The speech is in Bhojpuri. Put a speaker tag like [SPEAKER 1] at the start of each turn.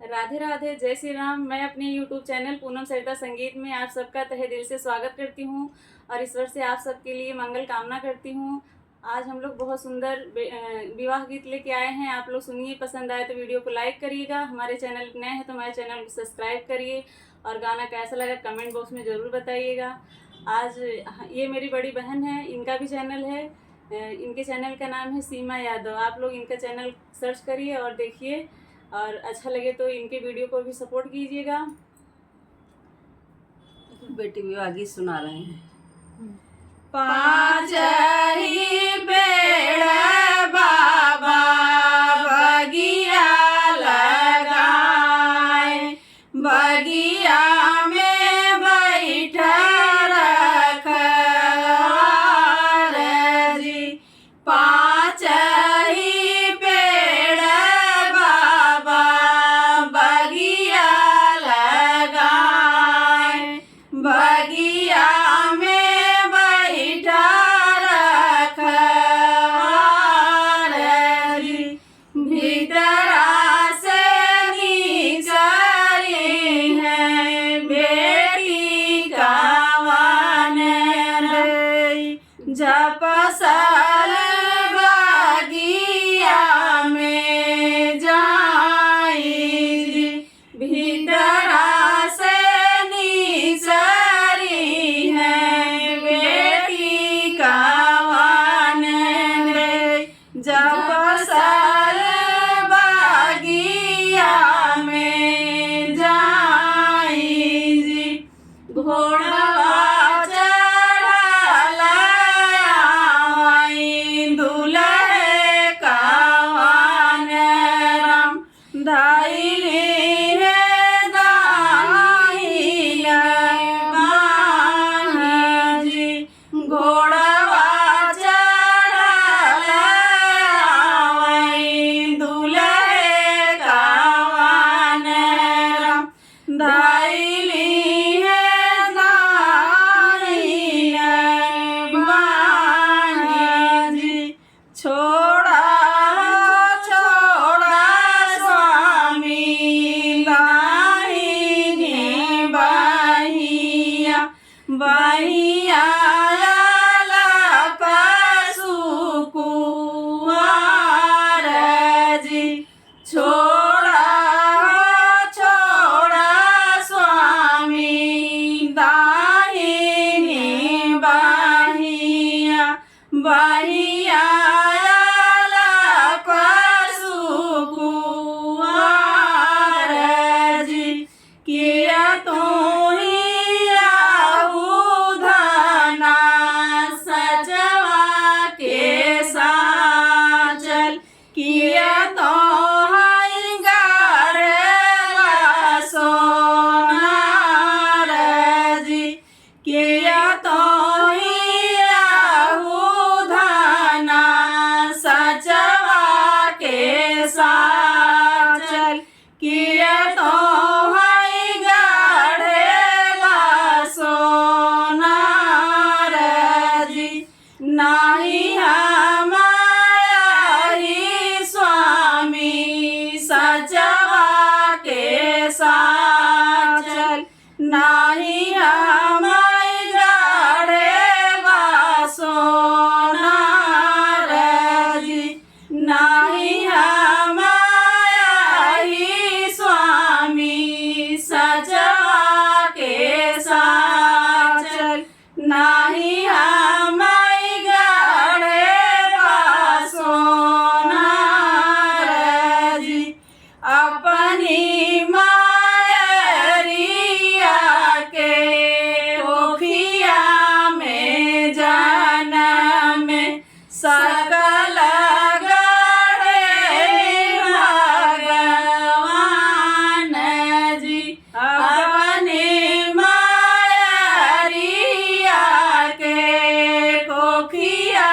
[SPEAKER 1] राधे राधे, जय श्री राम। मैं अपने YouTube चैनल पूनम सरिता संगीत में आप सबका तहे दिल से स्वागत करती हूँ और ईश्वर से आप सबके लिए मंगल कामना करती हूँ। आज हम लोग बहुत सुंदर विवाह गीत लेके आए हैं। आप लोग सुनिए, पसंद आए तो वीडियो को लाइक करिएगा। हमारे चैनल नए हैं तो हमारे चैनल को सब्सक्राइब करिए और गाना कैसा लगा कमेंट बॉक्स में ज़रूर बताइएगा। आज ये मेरी बड़ी बहन है, इनका भी चैनल है। इनके चैनल का नाम है सीमा यादव। आप लोग इनका चैनल सर्च करिए और देखिए, और अच्छा लगे तो इनके वीडियो को भी सपोर्ट कीजिएगा।
[SPEAKER 2] बेटी विवाह गीत सुना रहे हैं।
[SPEAKER 3] पाँच ही पेड़ बाबा बगिया लगाए, बगिया में बैठ रखवार जी। पाँच ही पेड़ बाबा बगिया लगाए, बगिया जपसल बगिया में जाई, भीतरा से निसरी है बेटी कावन रे। जपसल बगिया में जाई, घोड़ा बहिया सुकुआर जी। छोड़ा छोड़ा स्वामी दाहिनी बहिया, बहिया सुकुआर जी। किया तो किया तो सोनार जी। किया तो धना सचवा के साचल, किया तो सोनार जी। नाही सचवा के साचल, नाही हमाय गढ़े सोनार जी। नाही हमाय स्वामी सचवा के साचल, नाही हमाय गढ़े सोनार जी। अपनी मायरिया के कोखिया में जन्म सकल गढ़े भगवान जी। अपनी मायरिया के कोखिया